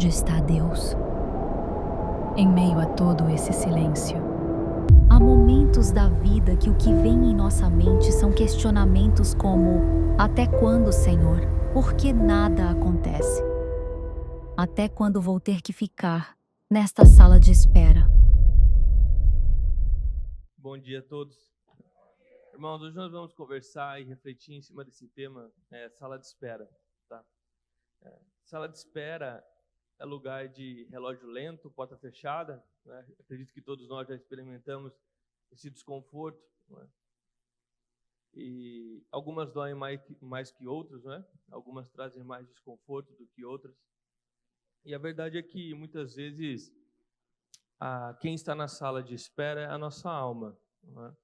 Onde está Deus? Em meio a todo esse silêncio, há momentos da vida que o que vem em nossa mente são questionamentos como: até quando, Senhor? Por que nada acontece? Até quando vou ter que ficar nesta sala de espera? Bom dia a todos. Irmãos, hoje nós vamos conversar e refletir em cima desse tema, sala de espera. Tá? Sala de espera é lugar de relógio lento, porta fechada. Né? Acredito que todos nós já experimentamos esse desconforto. Né? E algumas doem mais que outras, né? Algumas trazem mais desconforto do que outras. E a verdade é que muitas vezes quem está na sala de espera é a nossa alma. Né?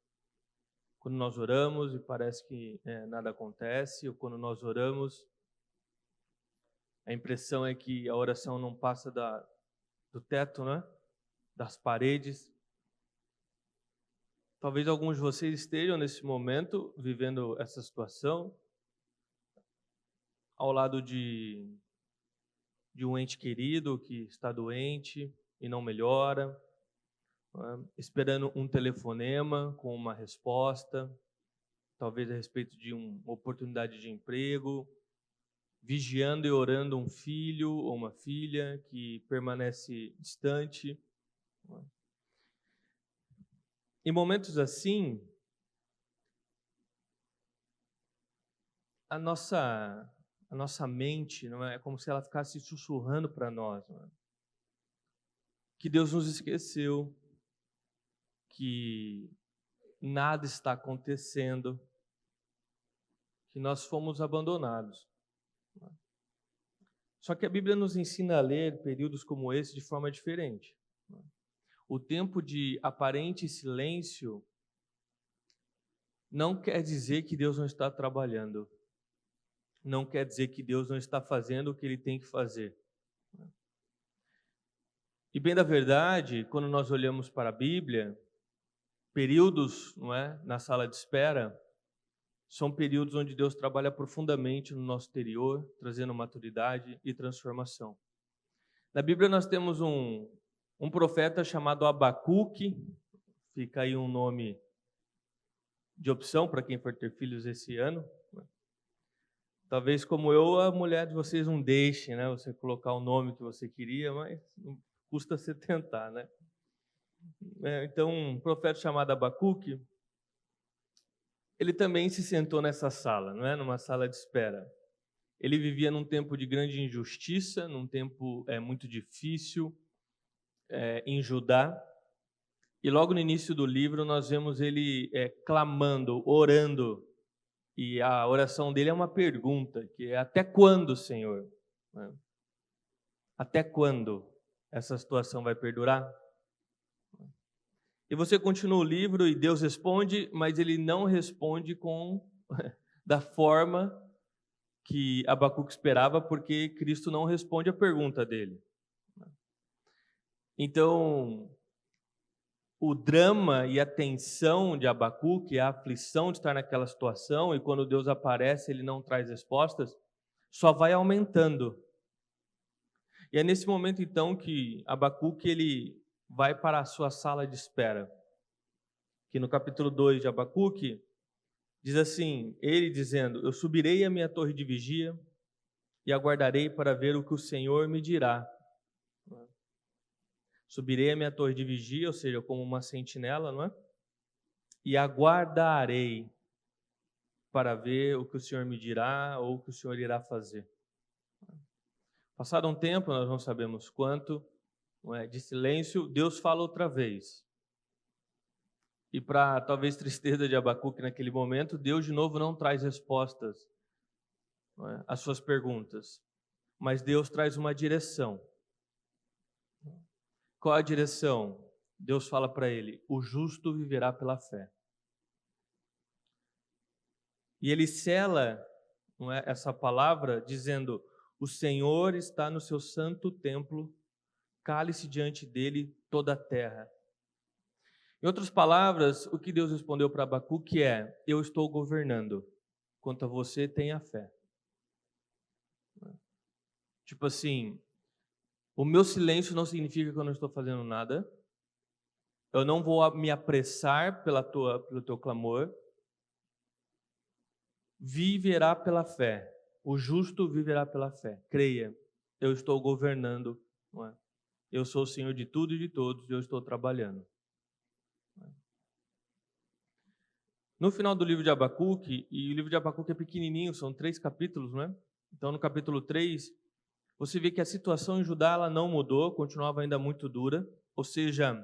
Quando nós oramos e parece que nada acontece, ou quando nós oramos, a impressão é que a oração não passa do teto, né? Das paredes. Talvez alguns de vocês estejam nesse momento vivendo essa situação, ao lado de um ente querido que está doente e não melhora, né? Esperando um telefonema com uma resposta, talvez a respeito de uma oportunidade de emprego, vigiando e orando um filho ou uma filha que permanece distante. Em momentos assim, a nossa mente, não é como se ela ficasse sussurrando para nós, não é? Que Deus nos esqueceu, que nada está acontecendo, que nós fomos abandonados. Só que a Bíblia nos ensina a ler períodos como esse de forma diferente. O tempo de aparente silêncio não quer dizer que Deus não está trabalhando. Não quer dizer que Deus não está fazendo o que Ele tem que fazer. E bem da verdade, quando nós olhamos para a Bíblia, períodos, não é, na sala de espera, são períodos onde Deus trabalha profundamente no nosso interior, trazendo maturidade e transformação. Na Bíblia nós temos um profeta chamado Abacuque, fica aí um nome de opção para quem for ter filhos esse ano. Talvez como eu, a mulher de vocês não deixe, né, você colocar o nome que você queria, mas não custa você tentar, né? Então, um profeta chamado Abacuque, ele também se sentou nessa sala, não é? Numa sala de espera. Ele vivia num tempo de grande injustiça, num tempo muito difícil em Judá. E logo no início do livro nós vemos ele clamando, orando. E a oração dele é uma pergunta, que é: até quando, Senhor? Até quando essa situação vai perdurar? E você continua o livro e Deus responde, mas ele não responde da forma que Abacuque esperava, porque Cristo não responde a pergunta dele. Então, o drama e a tensão de Abacuque, a aflição de estar naquela situação, e quando Deus aparece ele não traz respostas, só vai aumentando. E é nesse momento então que Abacuque ele vai para a sua sala de espera. Que no capítulo 2 de Abacuque diz assim, ele dizendo: eu subirei à minha torre de vigia e aguardarei para ver o que o Senhor me dirá. Subirei à minha torre de vigia, ou seja, como uma sentinela, não é? E aguardarei para ver o que o Senhor me dirá ou o que o Senhor irá fazer. Passado um tempo, nós não sabemos quanto, não é, de silêncio, Deus fala outra vez. E para talvez tristeza de Abacuque naquele momento, Deus de novo não traz respostas, não é, às suas perguntas, mas Deus traz uma direção. Qual a direção? Deus fala para ele: o justo viverá pela fé. E ele sela, não é, essa palavra dizendo: o Senhor está no seu santo templo, cale-se diante dele toda a terra. Em outras palavras, o que Deus respondeu para Abacuque é: eu estou governando, quanto a você, tenha fé. Tipo assim, O meu silêncio não significa que eu não estou fazendo nada. Eu não vou me apressar pelo teu clamor. Viverá pela fé. O justo viverá pela fé. Creia, eu estou governando, não é? Eu sou o Senhor de tudo e de todos, e eu estou trabalhando. No final do livro de Abacuque, e o livro de Abacuque é pequenininho, são 3 capítulos, né? Então, no capítulo 3, você vê que a situação em Judá ela não mudou, continuava ainda muito dura, ou seja,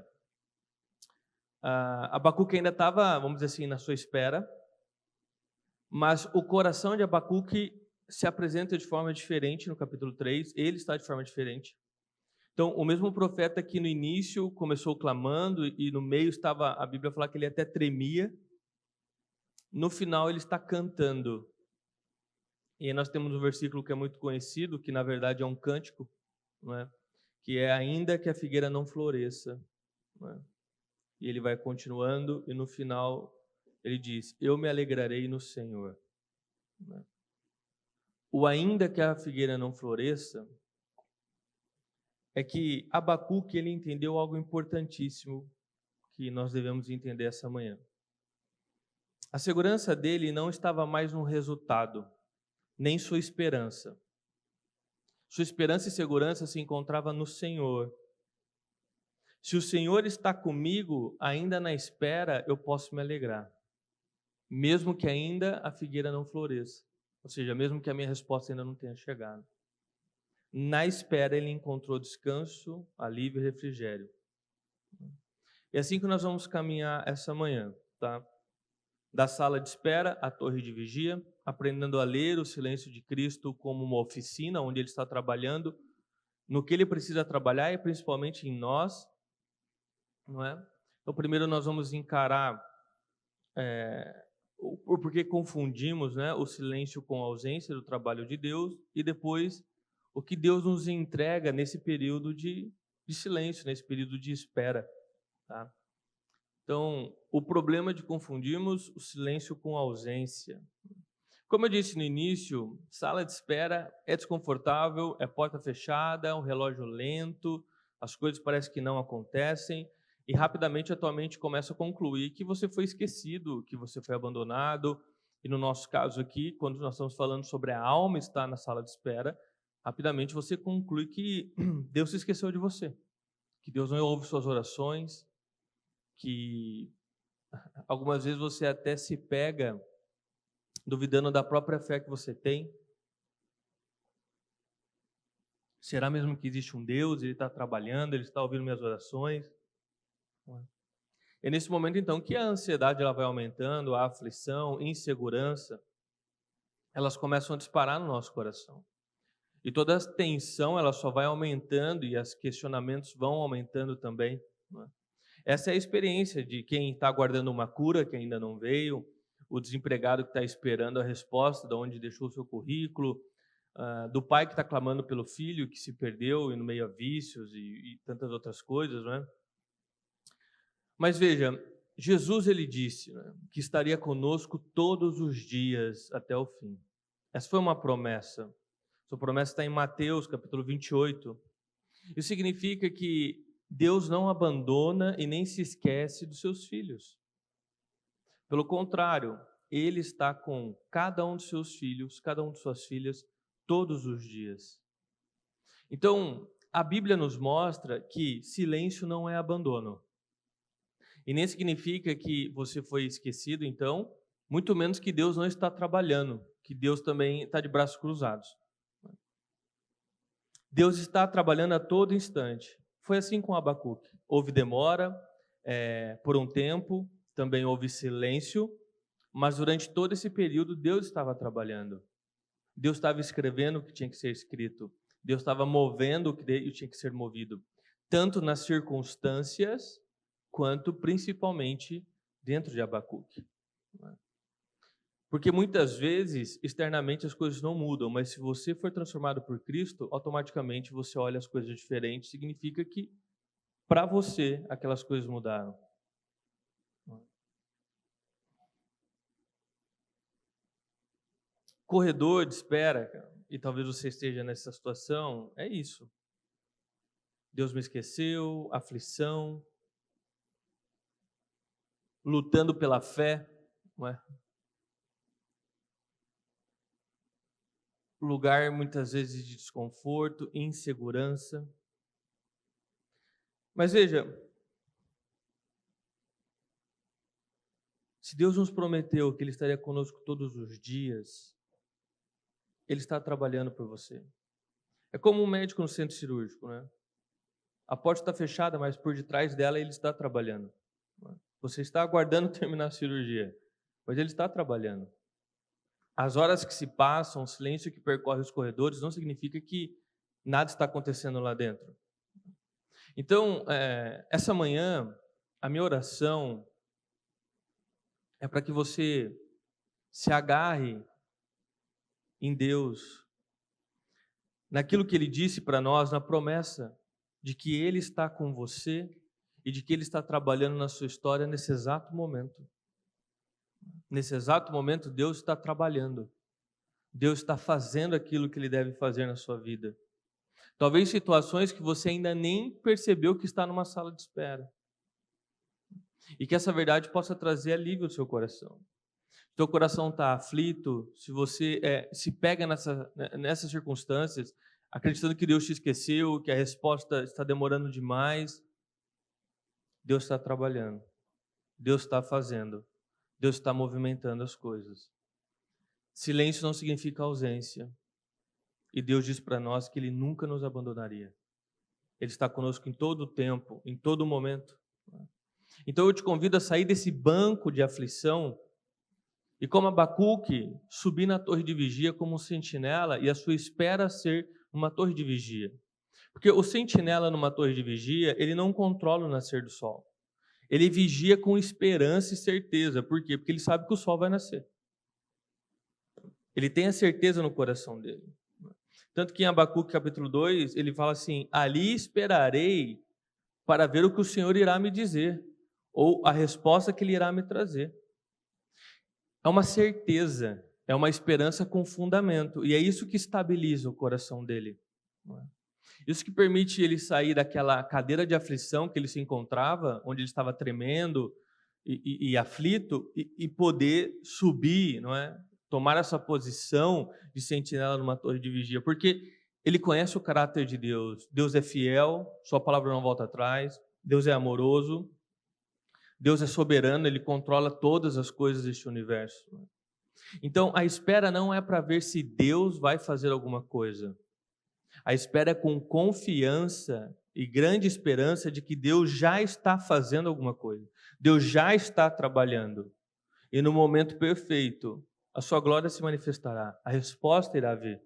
Abacuque ainda estava, vamos dizer assim, na sua espera, mas o coração de Abacuque se apresenta de forma diferente no capítulo 3, ele está de forma diferente. Então, o mesmo profeta que no início começou clamando e no meio estava, a Bíblia fala que ele até tremia, no final ele está cantando. E aí nós temos um versículo que é muito conhecido, que na verdade é um cântico, não é? Que é ainda que a figueira não floresça. Não é? E ele vai continuando e no final ele diz, eu me alegrarei no Senhor. Não é? O ainda que a figueira não floresça é que Abacuque ele entendeu algo importantíssimo que nós devemos entender essa manhã. A segurança dele não estava mais no resultado, nem sua esperança. Sua esperança e segurança se encontrava no Senhor. Se o Senhor está comigo, ainda na espera, eu posso me alegrar. Mesmo que ainda a figueira não floresça. Ou seja, mesmo que a minha resposta ainda não tenha chegado. Na espera, ele encontrou descanso, alívio e refrigério. É assim que nós vamos caminhar essa manhã, tá? Da sala de espera à torre de vigia, aprendendo a ler o silêncio de Cristo como uma oficina onde Ele está trabalhando, no que Ele precisa trabalhar e principalmente em nós, não é? Então, primeiro nós vamos encarar o porquê confundimos, né, o silêncio com a ausência do trabalho de Deus e depois o que Deus nos entrega nesse período de silêncio, nesse período de espera, tá? Então, o problema de confundirmos o silêncio com a ausência. Como eu disse no início, sala de espera é desconfortável, é porta fechada, é um relógio lento, as coisas parecem que não acontecem e rapidamente a tua mente começa a concluir que você foi esquecido, que você foi abandonado. E no nosso caso aqui, quando nós estamos falando sobre a alma estar na sala de espera, rapidamente você conclui que Deus se esqueceu de você, que Deus não ouve suas orações, que algumas vezes você até se pega duvidando da própria fé que você tem. Será mesmo que existe um Deus? Ele está trabalhando, Ele está ouvindo minhas orações? É nesse momento, então, que a ansiedade ela vai aumentando, a aflição, a insegurança, elas começam a disparar no nosso coração. E toda a tensão ela só vai aumentando e os questionamentos vão aumentando também. Não é? Essa é a experiência de quem está aguardando uma cura que ainda não veio, o desempregado que está esperando a resposta de onde deixou o seu currículo, do pai que está clamando pelo filho que se perdeu e no meio a vícios e tantas outras coisas, não é? Mas veja, Jesus ele disse, né, que estaria conosco todos os dias até o fim. Essa foi uma promessa. Sua promessa está em Mateus capítulo 28. Isso significa que Deus não abandona e nem se esquece dos seus filhos. Pelo contrário, Ele está com cada um dos seus filhos, cada um de suas filhas, todos os dias. Então, a Bíblia nos mostra que silêncio não é abandono. E nem significa que você foi esquecido, então, muito menos que Deus não está trabalhando, que Deus também está de braços cruzados. Deus está trabalhando a todo instante. Foi assim com Abacuque. Houve demora por um tempo, também houve silêncio, mas durante todo esse período Deus estava trabalhando. Deus estava escrevendo o que tinha que ser escrito. Deus estava movendo o que tinha que ser movido. Tanto nas circunstâncias, quanto principalmente dentro de Abacuque. Porque muitas vezes, externamente, as coisas não mudam, mas se você for transformado por Cristo, automaticamente você olha as coisas diferentes, significa que, para você, aquelas coisas mudaram. Corredor de espera, e talvez você esteja nessa situação, é isso. Deus me esqueceu, aflição, lutando pela fé, não é? Lugar muitas vezes de desconforto, insegurança. Mas veja, se Deus nos prometeu que Ele estaria conosco todos os dias, Ele está trabalhando por você. É como um médico no centro cirúrgico, né? A porta está fechada, mas por detrás dela Ele está trabalhando. Você está aguardando terminar a cirurgia, mas Ele está trabalhando. As horas que se passam, o silêncio que percorre os corredores, não significa que nada está acontecendo lá dentro. Então, essa manhã, a minha oração é para que você se agarre em Deus, naquilo que Ele disse para nós, na promessa de que Ele está com você e de que Ele está trabalhando na sua história nesse exato momento. Nesse exato momento, Deus está trabalhando. Deus está fazendo aquilo que Ele deve fazer na sua vida. Talvez situações que você ainda nem percebeu que está numa sala de espera. E que essa verdade possa trazer alívio ao seu coração. Se teu coração está aflito, se você se pega nessas circunstâncias, acreditando que Deus te esqueceu, que a resposta está demorando demais, Deus está trabalhando. Deus está fazendo. Deus está movimentando as coisas. Silêncio não significa ausência. E Deus diz para nós que Ele nunca nos abandonaria. Ele está conosco em todo o tempo, em todo o momento. Então eu te convido a sair desse banco de aflição e, como Abacuque, subir na torre de vigia como um sentinela e a sua espera ser uma torre de vigia. Porque o sentinela numa torre de vigia, ele não controla o nascer do sol. Ele vigia com esperança e certeza. Por quê? Porque ele sabe que o sol vai nascer. Ele tem a certeza no coração dele. Tanto que em Abacuque capítulo 2, ele fala assim: ali esperarei para ver o que o Senhor irá me dizer, ou a resposta que Ele irá me trazer. É uma certeza, é uma esperança com fundamento, e é isso que estabiliza o coração dele. Isso que permite ele sair daquela cadeira de aflição que ele se encontrava, onde ele estava tremendo e aflito, e poder subir, não é? Tomar essa posição de sentinela numa torre de vigia, porque ele conhece o caráter de Deus. Deus é fiel, sua palavra não volta atrás, Deus é amoroso, Deus é soberano, Ele controla todas as coisas deste universo. Então, a espera não é para ver se Deus vai fazer alguma coisa. A espera é com confiança e grande esperança de que Deus já está fazendo alguma coisa. Deus já está trabalhando. E no momento perfeito, a sua glória se manifestará. A resposta irá vir.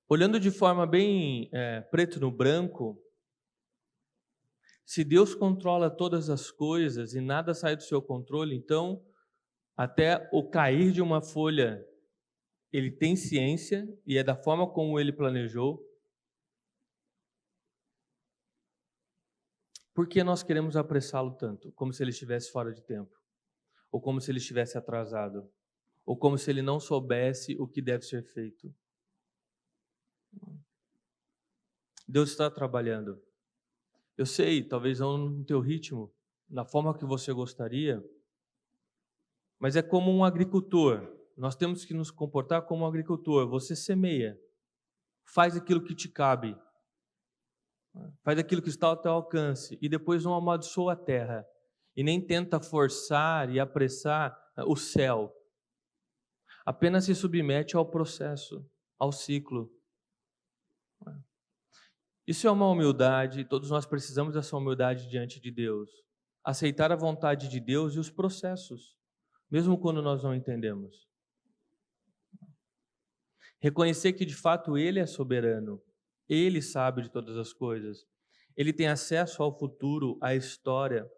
Olhando de forma bem preto no branco, se Deus controla todas as coisas e nada sai do seu controle, então até o cair de uma folha, Ele tem ciência e é da forma como Ele planejou. Por que nós queremos apressá-lo tanto? Como se Ele estivesse fora de tempo, ou como se Ele estivesse atrasado, ou como se Ele não soubesse o que deve ser feito. Deus está trabalhando. Eu sei, talvez não no teu ritmo, na forma que você gostaria, mas é como um agricultor. Nós temos que nos comportar como um agricultor. Você semeia, faz aquilo que te cabe, faz aquilo que está ao teu alcance e depois não amaldiçoa a terra e nem tenta forçar e apressar o céu. Apenas se submete ao processo, ao ciclo. Isso é uma humildade, todos nós precisamos dessa humildade diante de Deus. Aceitar a vontade de Deus e os processos, mesmo quando nós não entendemos. Reconhecer que de fato Ele é soberano, Ele sabe de todas as coisas, Ele tem acesso ao futuro, à história.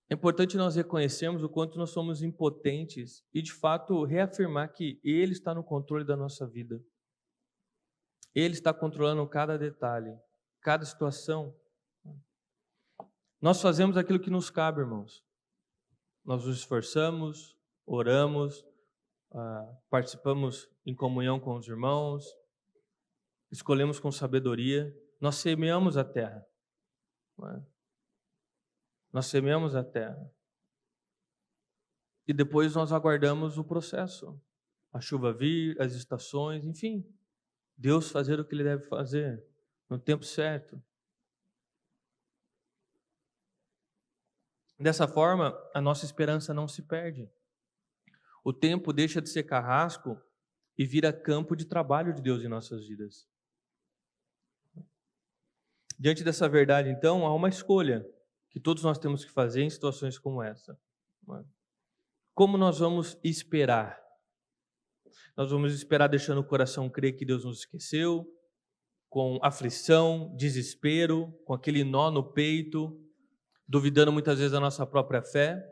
É importante nós reconhecermos o quanto nós somos impotentes e de fato reafirmar que Ele está no controle da nossa vida. Ele está controlando cada detalhe, cada situação. Nós fazemos aquilo que nos cabe, irmãos. Nós nos esforçamos, oramos, participamos em comunhão com os irmãos, escolhemos com sabedoria, nós semeamos a terra. Não é? Nós semeamos a terra. E depois nós aguardamos o processo. A chuva vir, as estações, enfim. Deus fazer o que Ele deve fazer, no tempo certo. Dessa forma, a nossa esperança não se perde. O tempo deixa de ser carrasco e vira campo de trabalho de Deus em nossas vidas. Diante dessa verdade, então, há uma escolha que todos nós temos que fazer em situações como essa. Como nós vamos esperar? Nós vamos esperar deixando o coração crer que Deus nos esqueceu, com aflição, desespero, com aquele nó no peito, duvidando muitas vezes da nossa própria fé,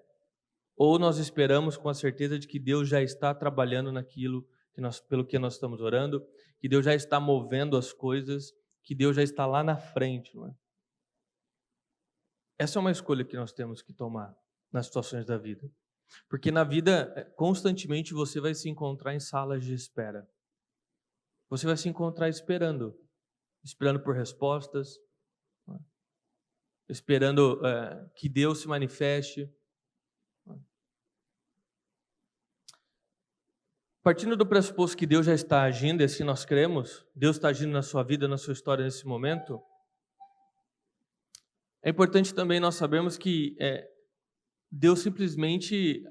ou nós esperamos com a certeza de que Deus já está trabalhando naquilo pelo que nós estamos orando, que Deus já está movendo as coisas, que Deus já está lá na frente, não é? Essa é uma escolha que nós temos que tomar nas situações da vida. Porque na vida, constantemente você vai se encontrar em salas de espera. Você vai se encontrar esperando por respostas, esperando que Deus se manifeste. Partindo do pressuposto que Deus já está agindo, e assim nós cremos, Deus está agindo na sua vida, na sua história nesse momento, é importante também nós sabermos que Deus simplesmente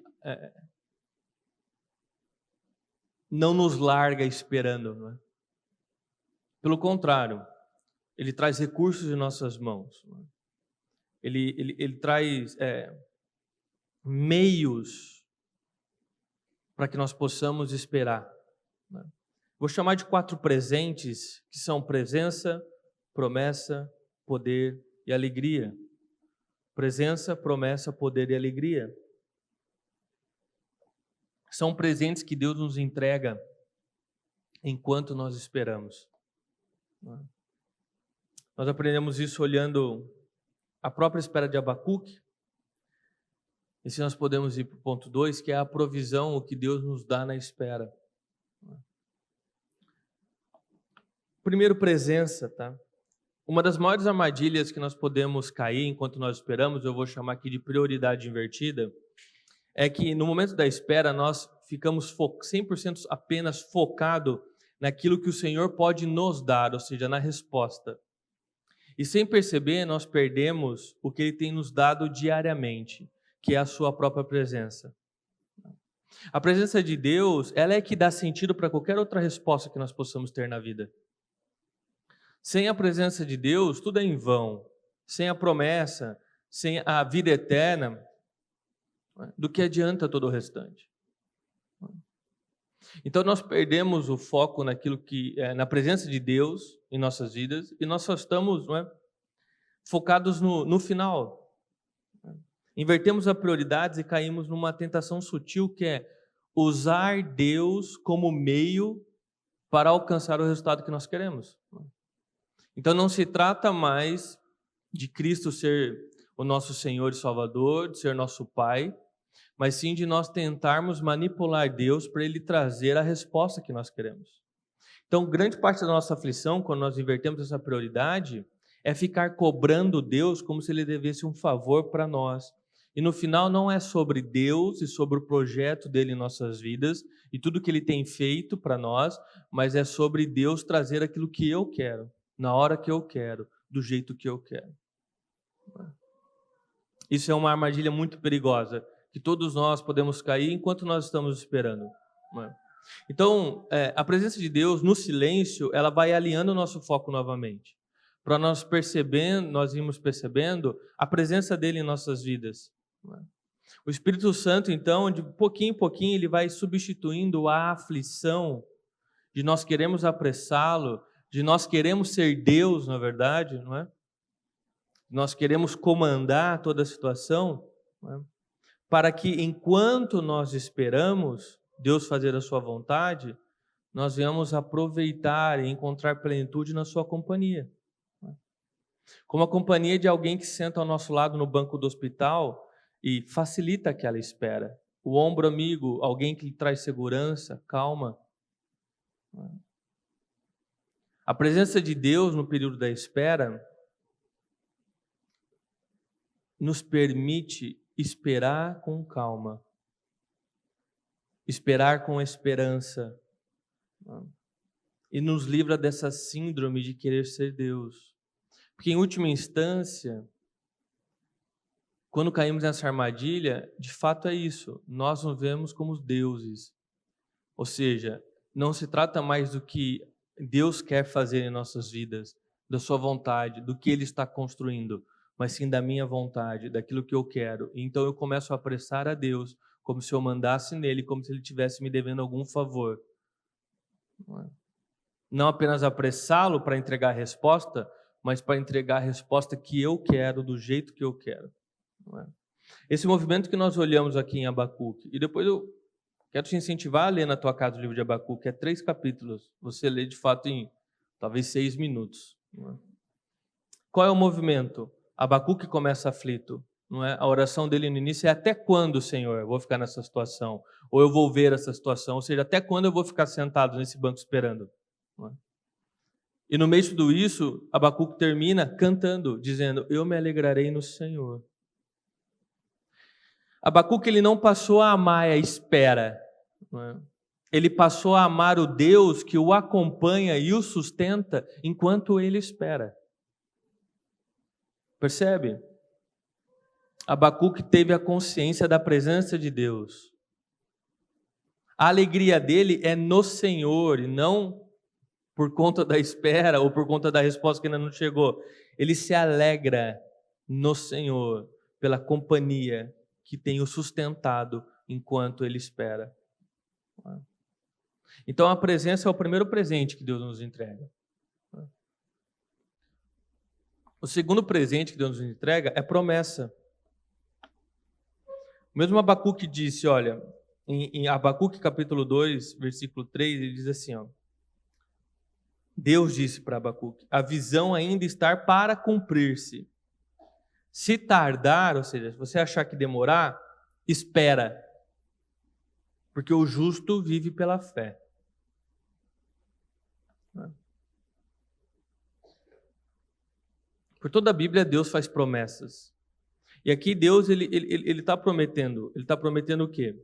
não nos larga esperando, não é? Pelo contrário, Ele traz recursos em nossas mãos. Não é? Ele traz meios para que nós possamos esperar. Não é? Vou chamar de 4 presentes, que são presença, promessa, poder e alegria. Presença, promessa, poder e alegria. São presentes que Deus nos entrega enquanto nós esperamos. Nós aprendemos isso olhando a própria espera de Abacuque. E se nós podemos ir para o ponto 2, que é a provisão, o que Deus nos dá na espera. Primeiro, presença, tá? Uma das maiores armadilhas que nós podemos cair enquanto nós esperamos, eu vou chamar aqui de prioridade invertida, é que no momento da espera nós ficamos 100% apenas focado naquilo que o Senhor pode nos dar, ou seja, na resposta. E sem perceber, nós perdemos o que Ele tem nos dado diariamente, que é a sua própria presença. A presença de Deus, ela é que dá sentido para qualquer outra resposta que nós possamos ter na vida. Sem a presença de Deus, tudo é em vão. Sem a promessa, sem a vida eterna, do que adianta todo o restante? Então nós perdemos o foco naquilo que na presença de Deus em nossas vidas e nós só estamos focados no final. Invertemos as prioridades e caímos numa tentação sutil que é usar Deus como meio para alcançar o resultado que nós queremos. Então não se trata mais de Cristo ser o nosso Senhor e Salvador, de ser nosso Pai, mas sim de nós tentarmos manipular Deus para Ele trazer a resposta que nós queremos. Então, grande parte da nossa aflição, quando nós invertemos essa prioridade, é ficar cobrando Deus como se Ele devesse um favor para nós. E no final não é sobre Deus e sobre o projeto dele em nossas vidas e tudo que Ele tem feito para nós, mas é sobre Deus trazer aquilo que eu quero, na hora que eu quero, do jeito que eu quero. Isso é uma armadilha muito perigosa, que todos nós podemos cair enquanto nós estamos esperando. Então, a presença de Deus no silêncio, ela vai alinhando o nosso foco novamente. Para nós irmos percebendo a presença dele em nossas vidas. O Espírito Santo, então, de pouquinho em pouquinho, ele vai substituindo a aflição de nós queremos apressá-lo, de nós queremos ser Deus, na verdade, não é? Nós queremos comandar toda a situação, não é? Para que enquanto nós esperamos Deus fazer a sua vontade, nós venhamos aproveitar e encontrar plenitude na sua companhia. Como a companhia de alguém que senta ao nosso lado no banco do hospital e facilita aquela espera. o ombro amigo, alguém que lhe traz segurança, calma. A presença de Deus no período da espera nos permite esperar com calma, esperar com esperança, e nos livra dessa síndrome de querer ser Deus. Porque, em última instância, quando caímos nessa armadilha, de fato é isso, nós nos vemos como deuses. Ou seja, não se trata mais do que Deus quer fazer em nossas vidas, da sua vontade, do que Ele está construindo, mas sim da minha vontade, daquilo que eu quero. Então eu começo a apressar a Deus, como se eu mandasse nele, como se Ele estivesse me devendo algum favor. Não apenas apressá-lo para entregar a resposta, mas para entregar a resposta que eu quero, do jeito que eu quero. Esse movimento que nós olhamos aqui em Abacuque, e depois eu quero te incentivar a ler na tua casa o livro de Abacuque, é 3 capítulos, você lê de fato em talvez 6 minutos. Qual é o movimento? Abacuque começa aflito, não é? A oração dele no início é: até quando, Senhor, eu vou ficar nessa situação? Ou eu vou ver essa situação? Ou seja, até quando eu vou ficar sentado nesse banco esperando? E no meio de tudo isso, Abacuque termina cantando, dizendo: eu me alegrarei no Senhor. Abacuque, ele não passou a amar a espera, não é? Ele passou a amar o Deus que o acompanha e o sustenta enquanto ele espera. Percebe? Abacuque teve a consciência da presença de Deus. A alegria dele é no Senhor e não por conta da espera ou por conta da resposta que ainda não chegou. Ele se alegra no Senhor pela companhia que tem o sustentado enquanto ele espera. Então a presença é o primeiro presente que Deus nos entrega. O segundo presente que Deus nos entrega é promessa. O mesmo Abacuque disse, olha, em Abacuque capítulo 2, versículo 3, ele diz assim, ó: Deus disse para Abacuque: a visão ainda está para cumprir-se. Se tardar, ou seja, se você achar que demorar, espera, porque o justo vive pela fé. Por toda a Bíblia, Deus faz promessas. E aqui Deus ele está prometendo. Ele está prometendo o quê?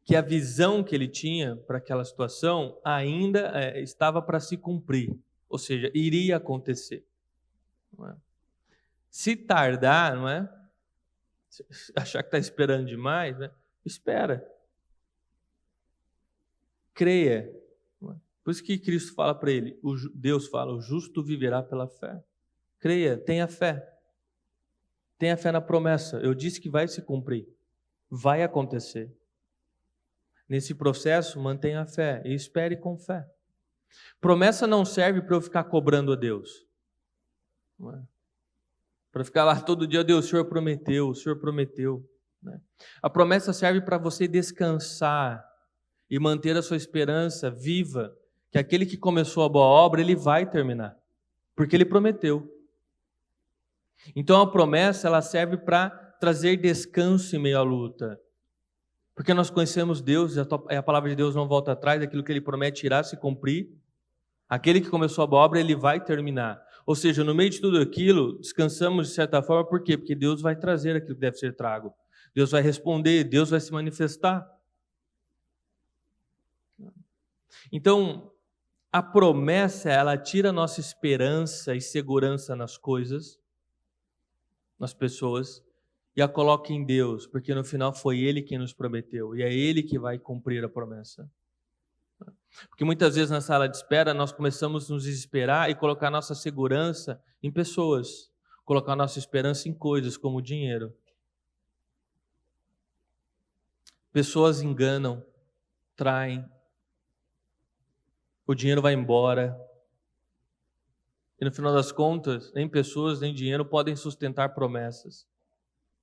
Que a visão que ele tinha para aquela situação ainda estava para se cumprir. Ou seja, iria acontecer. Não é? Se tardar, não é? Achar que está esperando demais, né? Espera. Creia. Não é? Por isso que Cristo fala para ele, Deus fala: o justo viverá pela fé. Creia, tenha fé. Tenha fé na promessa. Eu disse que vai se cumprir. Vai acontecer. Nesse processo, mantenha a fé e espere com fé. Promessa não serve para eu ficar cobrando a Deus. Não é? Para ficar lá todo dia: Deus, o Senhor prometeu, o Senhor prometeu. Né? A promessa serve para você descansar e manter a sua esperança viva, que aquele que começou a boa obra, ele vai terminar, porque ele prometeu. Então a promessa, ela serve para trazer descanso em meio à luta, porque nós conhecemos Deus, e a palavra de Deus não volta atrás, aquilo que ele promete irá se cumprir. Aquele que começou a boa obra, ele vai terminar. Ou seja, no meio de tudo aquilo, descansamos de certa forma. Por quê? Porque Deus vai trazer aquilo que deve ser trago. Deus vai responder, Deus vai se manifestar. Então, a promessa, ela tira a nossa esperança e segurança nas coisas, nas pessoas, e a coloca em Deus, porque no final foi Ele quem nos prometeu, e é Ele que vai cumprir a promessa. Porque muitas vezes na sala de espera nós começamos a nos desesperar e colocar nossa segurança em pessoas, colocar nossa esperança em coisas como dinheiro. Pessoas enganam, traem, o dinheiro vai embora. E no final das contas, nem pessoas nem dinheiro podem sustentar promessas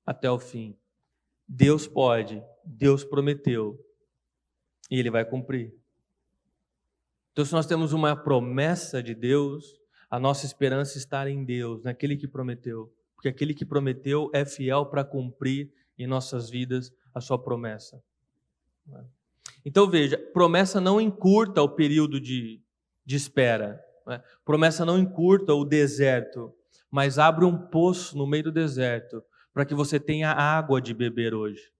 até o fim. Deus pode, Deus prometeu, e Ele vai cumprir. Então, se nós temos uma promessa de Deus, a nossa esperança está em Deus, naquele que prometeu. Porque aquele que prometeu é fiel para cumprir em nossas vidas a sua promessa. Então veja, promessa não encurta o período de espera. Promessa não encurta o deserto, mas abre um poço no meio do deserto para que você tenha água de beber hoje.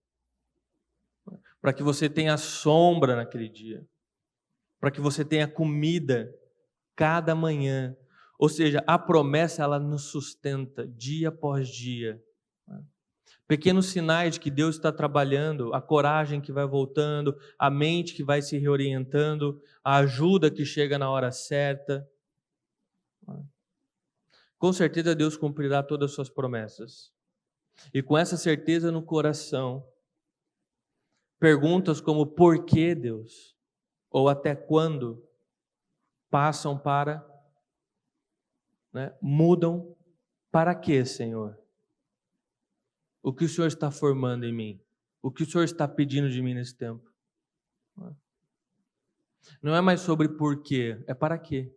Para que você tenha sombra naquele dia. Para que você tenha comida cada manhã. Ou seja, a promessa ela nos sustenta dia após dia. Pequenos sinais de que Deus está trabalhando, a coragem que vai voltando, a mente que vai se reorientando, a ajuda que chega na hora certa. Com certeza Deus cumprirá todas as suas promessas. E com essa certeza no coração, perguntas como por que Deus? Ou até quando? Passam para, mudam para quê, Senhor? O que o Senhor está formando em mim? O que o Senhor está pedindo de mim nesse tempo? Não é mais sobre porquê, é para quê.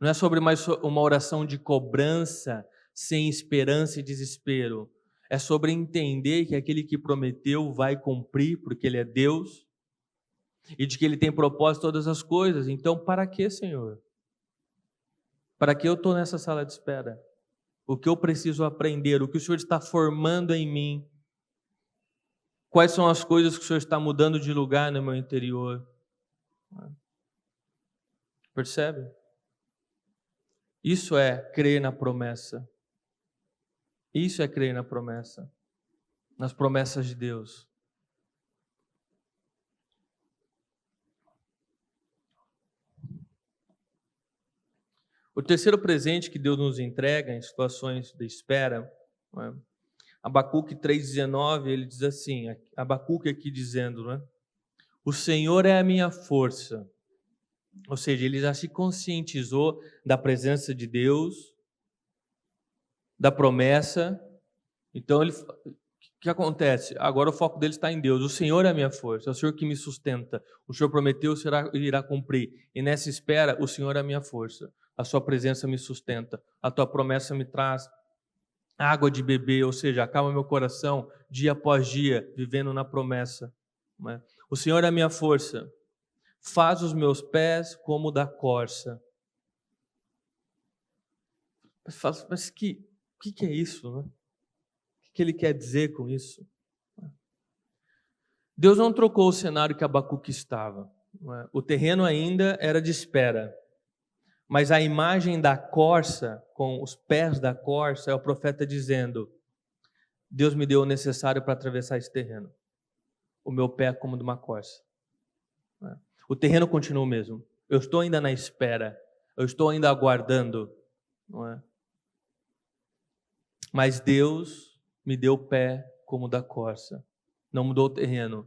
Não é sobre mais uma oração de cobrança, sem esperança e desespero. É sobre entender que aquele que prometeu vai cumprir, porque Ele é Deus, e de que Ele tem propósito todas as coisas. Então, para quê, Senhor? Para que eu estou nessa sala de espera? O que eu preciso aprender? O que o Senhor está formando em mim? Quais são as coisas que o Senhor está mudando de lugar no meu interior? Percebe? Isso é crer na promessa. Isso é crer na promessa. Nas promessas de Deus. O terceiro presente que Deus nos entrega em situações de espera, Abacuque 3,19, ele diz assim, Abacuque aqui dizendo, o Senhor é a minha força. Ou seja, ele já se conscientizou da presença de Deus, da promessa. Então, o que acontece? Agora o foco dele está em Deus. O Senhor é a minha força, é o Senhor que me sustenta. O Senhor prometeu, o Senhor irá cumprir. E nessa espera, o Senhor é a minha força. A sua presença me sustenta. A tua promessa me traz água de beber, ou seja, acalma meu coração dia após dia, vivendo na promessa. O Senhor é a minha força. Faz os meus pés como da corça. Mas o que é isso? O que ele quer dizer com isso? Deus não trocou o cenário que Abacuque estava. O terreno ainda era de espera. Mas a imagem da corça, com os pés da corça, é o profeta dizendo: Deus me deu o necessário para atravessar esse terreno. O meu pé é como de uma corça. O terreno continua o mesmo. Eu estou ainda na espera. Eu estou ainda aguardando. Não é? Mas Deus me deu o pé como da corça. Não mudou o terreno,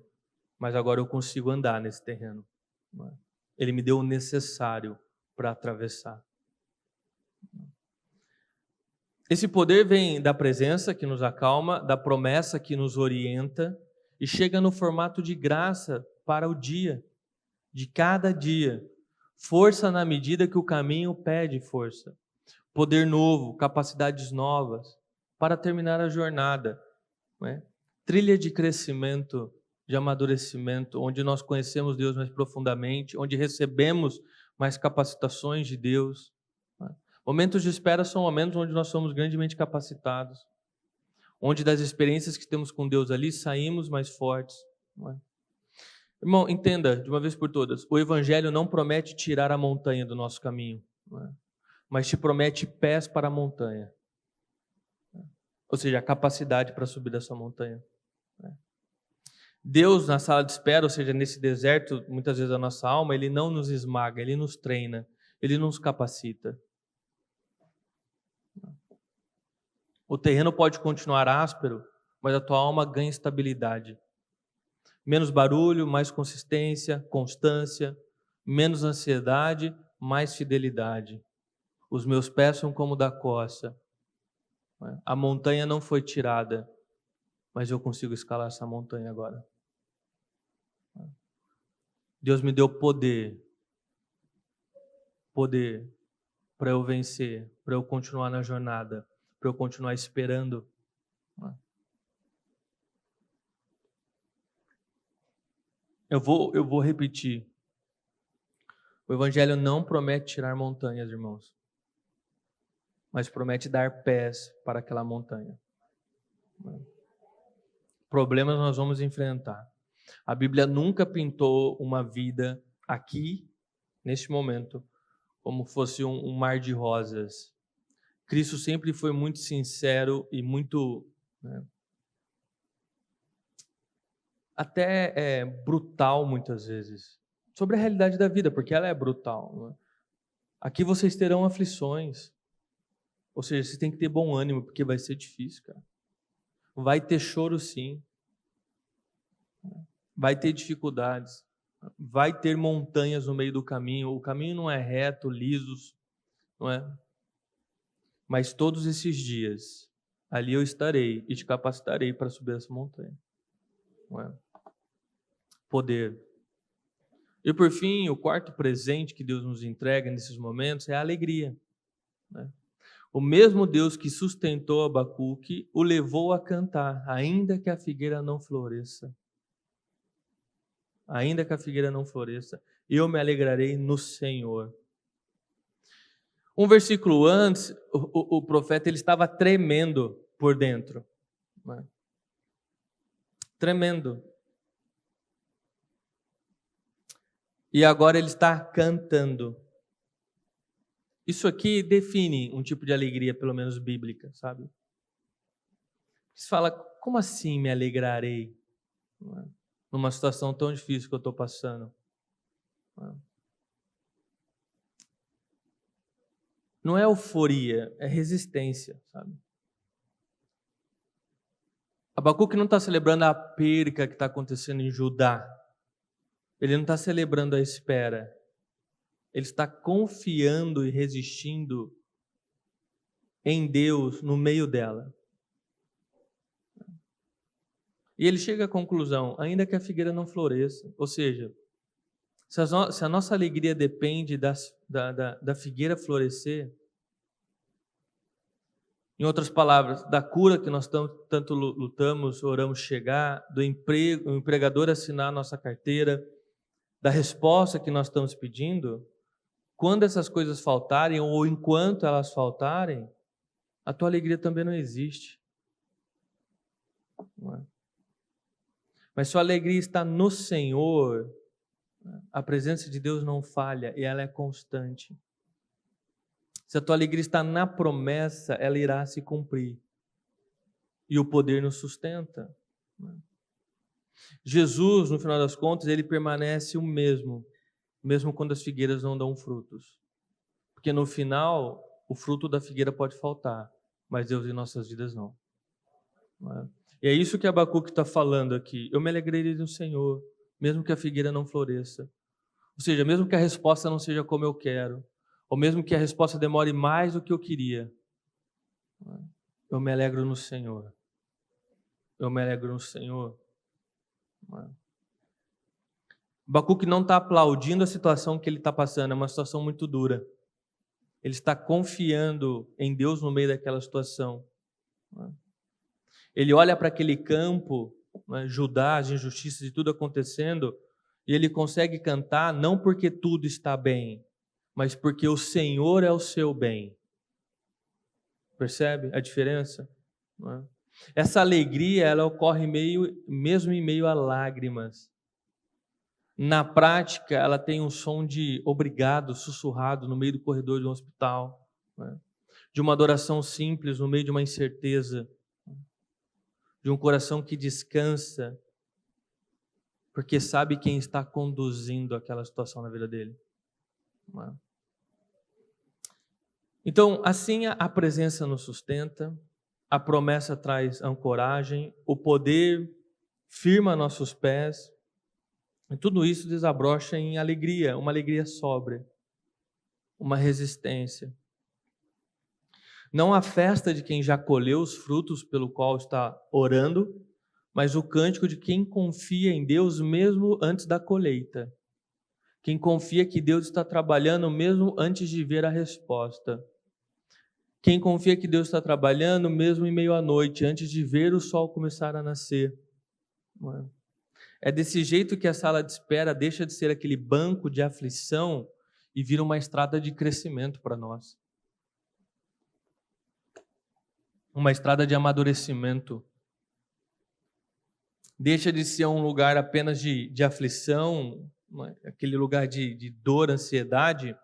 mas agora eu consigo andar nesse terreno. Não é? Ele me deu o necessário para atravessar. Esse poder vem da presença que nos acalma, da promessa que nos orienta e chega no formato de graça para o dia, de cada dia. Força na medida que o caminho pede força. Poder novo, capacidades novas para terminar a jornada. Não é? Trilha de crescimento, de amadurecimento, onde nós conhecemos Deus mais profundamente, onde recebemos mais capacitações de Deus. Momentos de espera são momentos onde nós somos grandemente capacitados, onde das experiências que temos com Deus ali saímos mais fortes. Irmão, entenda de uma vez por todas, o Evangelho não promete tirar a montanha do nosso caminho, mas te promete pés para a montanha, ou seja, a capacidade para subir dessa montanha. Deus, na sala de espera, ou seja, nesse deserto, muitas vezes a nossa alma, Ele não nos esmaga, Ele nos treina, Ele nos capacita. O terreno pode continuar áspero, mas a tua alma ganha estabilidade. Menos barulho, mais consistência, constância, menos ansiedade, mais fidelidade. Os meus pés são como da corça. A montanha não foi tirada, mas eu consigo escalar essa montanha agora. Deus me deu poder para eu vencer, para eu continuar na jornada, para eu continuar esperando. Eu vou repetir. O Evangelho não promete tirar montanhas, irmãos, mas promete dar pés para aquela montanha. Problemas nós vamos enfrentar. A Bíblia nunca pintou uma vida aqui, neste momento, como fosse um mar de rosas. Cristo sempre foi muito sincero e muito, até brutal muitas vezes, sobre a realidade da vida, porque ela é brutal. Aqui vocês terão aflições, ou seja, você tem que ter bom ânimo, porque vai ser difícil, cara. Vai ter choro sim, vai ter dificuldades, vai ter montanhas no meio do caminho, o caminho não é reto, liso, não é? Mas todos esses dias, ali eu estarei e te capacitarei para subir essa montanha. Não é? Poder. E por fim, o quarto presente que Deus nos entrega nesses momentos é a alegria. Né? O mesmo Deus que sustentou Abacuque o levou a cantar, ainda que a figueira não floresça. Ainda que a figueira não floresça, eu me alegrarei no Senhor. Um versículo antes, o profeta ele estava tremendo por dentro. Né? Tremendo. E agora ele está cantando. Isso aqui define um tipo de alegria, pelo menos bíblica, sabe? Você fala, como assim me alegrarei? Numa situação tão difícil que eu estou passando. Não é euforia, é resistência, sabe? Abacuque não está celebrando a perca que está acontecendo em Judá. Ele não está celebrando a espera. Ele está confiando e resistindo em Deus no meio dela. E ele chega à conclusão, ainda que a figueira não floresça, ou seja, se a nossa alegria depende da figueira florescer, em outras palavras, da cura que nós tanto lutamos, oramos chegar, do emprego, o empregador assinar a nossa carteira, da resposta que nós estamos pedindo, quando essas coisas faltarem ou enquanto elas faltarem, a tua alegria também não existe. Não é? Mas se a alegria está no Senhor, a presença de Deus não falha e ela é constante. Se a tua alegria está na promessa, ela irá se cumprir. E o poder nos sustenta. Jesus, no final das contas, ele permanece o mesmo quando as figueiras não dão frutos. Porque no final, o fruto da figueira pode faltar, mas Deus em nossas vidas não. E é isso que Abacuque está falando aqui. Eu me alegrarei no Senhor, mesmo que a figueira não floresça. Ou seja, mesmo que a resposta não seja como eu quero, ou mesmo que a resposta demore mais do que eu queria, eu me alegro no Senhor. Eu me alegro no Senhor. Abacuque não está aplaudindo a situação que ele está passando, é uma situação muito dura. Ele está confiando em Deus no meio daquela situação. Ele olha para aquele campo, Judá, as injustiças e tudo acontecendo, e ele consegue cantar não porque tudo está bem, mas porque o Senhor é o seu bem. Percebe a diferença? Essa alegria, ela ocorre mesmo em meio a lágrimas. Na prática, ela tem um som de obrigado, sussurrado no meio do corredor de um hospital, de uma adoração simples no meio de uma incerteza, de um coração que descansa, porque sabe quem está conduzindo aquela situação na vida dele. Então, assim a presença nos sustenta, a promessa traz ancoragem, o poder firma nossos pés, e tudo isso desabrocha em alegria, uma alegria sóbria, uma resistência. Não a festa de quem já colheu os frutos pelo qual está orando, mas o cântico de quem confia em Deus mesmo antes da colheita. Quem confia que Deus está trabalhando mesmo antes de ver a resposta. Quem confia que Deus está trabalhando mesmo em meio à noite, antes de ver o sol começar a nascer. É desse jeito que a sala de espera deixa de ser aquele banco de aflição e vira uma estrada de crescimento para nós. Uma estrada de amadurecimento. Deixa de ser um lugar apenas de aflição, aquele lugar de dor, ansiedade,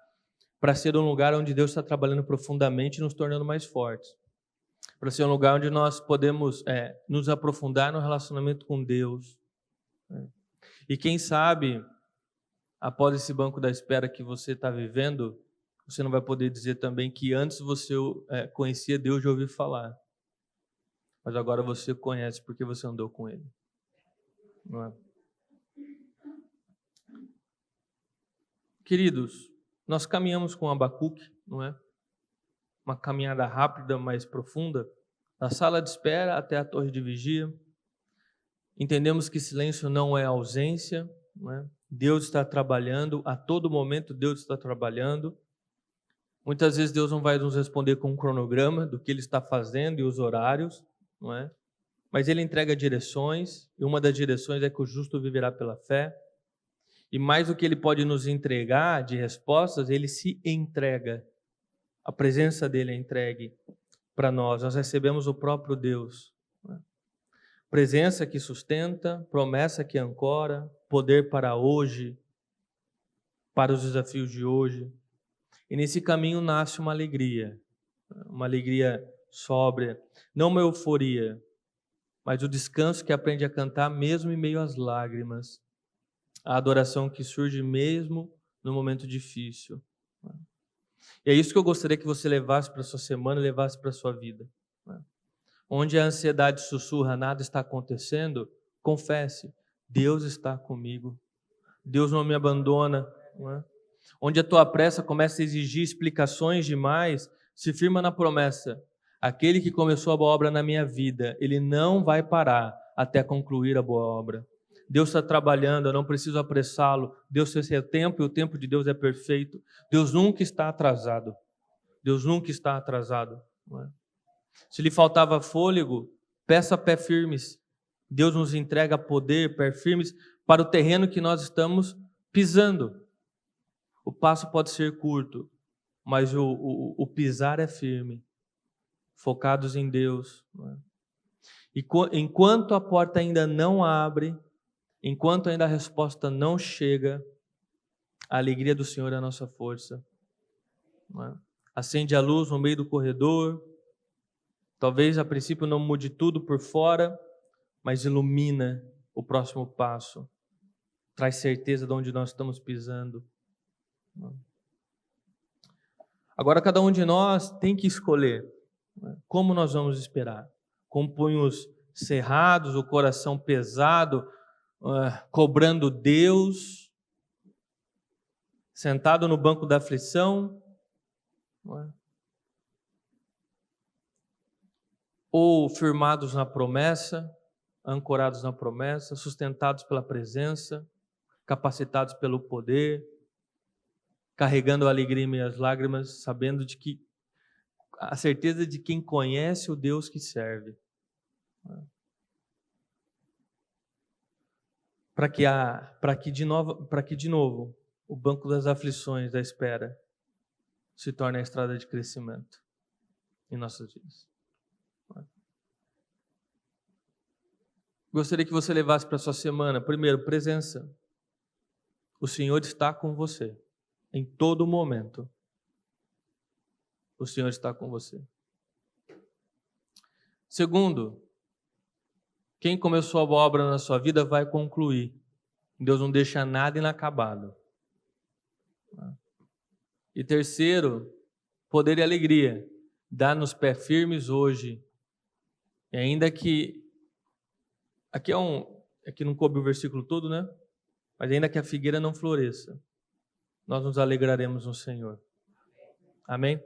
para ser um lugar onde Deus está trabalhando profundamente e nos tornando mais fortes. Para ser um lugar onde nós podemos nos aprofundar no relacionamento com Deus. E quem sabe, após esse banco da espera que você está vivendo, você não vai poder dizer também que antes você conhecia Deus de ouvir falar. Mas agora você conhece porque você andou com Ele. Não é? Queridos, nós caminhamos com Abacuque, não é? Uma caminhada rápida, mais profunda, da sala de espera até a torre de vigia. Entendemos que silêncio não é ausência, não é? Deus está trabalhando, a todo momento Deus está trabalhando. Muitas vezes Deus não vai nos responder com um cronograma do que Ele está fazendo e os horários, não é? Mas Ele entrega direções, e uma das direções é que o justo viverá pela fé. E mais do que Ele pode nos entregar de respostas, Ele se entrega. A presença dEle é entregue para nós. Nós recebemos o próprio Deus. Presença que sustenta, promessa que ancora, poder para hoje, para os desafios de hoje. E nesse caminho nasce uma alegria sóbria, não uma euforia, mas o descanso que aprende a cantar mesmo em meio às lágrimas, a adoração que surge mesmo no momento difícil. E é isso que eu gostaria que você levasse para a sua semana, levasse para a sua vida. Onde a ansiedade sussurra, nada está acontecendo, confesse, Deus está comigo. Deus não me abandona. Não é? Onde a tua pressa começa a exigir explicações demais, se firma na promessa. Aquele que começou a boa obra na minha vida, ele não vai parar até concluir a boa obra. Deus está trabalhando, eu não preciso apressá-lo. Deus tem seu tempo e o tempo de Deus é perfeito. Deus nunca está atrasado. Deus nunca está atrasado. Não é? Se lhe faltava fôlego, peça pé firmes. Deus nos entrega poder, pé firmes, para o terreno que nós estamos pisando. O passo pode ser curto, mas o pisar é firme. Focados em Deus. E enquanto a porta ainda não abre, enquanto ainda a resposta não chega, a alegria do Senhor é a nossa força. Acende a luz no meio do corredor. Talvez a princípio não mude tudo por fora, mas ilumina o próximo passo. Traz certeza de onde nós estamos pisando. Agora cada um de nós tem que escolher como nós vamos esperar. Com punhos cerrados, o coração pesado, cobrando Deus, sentado no banco da aflição, ou firmados na promessa, ancorados na promessa, sustentados pela presença, capacitados pelo poder, carregando a alegria em meio às lágrimas, sabendo de que a certeza de quem conhece o Deus que serve. Para que de novo o banco das aflições, da espera, se torne a estrada de crescimento em nossas vidas. Gostaria que você levasse para a sua semana, primeiro, presença. O Senhor está com você em todo momento. O Senhor está com você. Segundo, quem começou a boa obra na sua vida vai concluir. Deus não deixa nada inacabado. E terceiro, poder e alegria. Dá-nos pés firmes hoje. E ainda que... Aqui não coube o versículo todo, né? Mas ainda que a figueira não floresça, nós nos alegraremos no Senhor. Amém?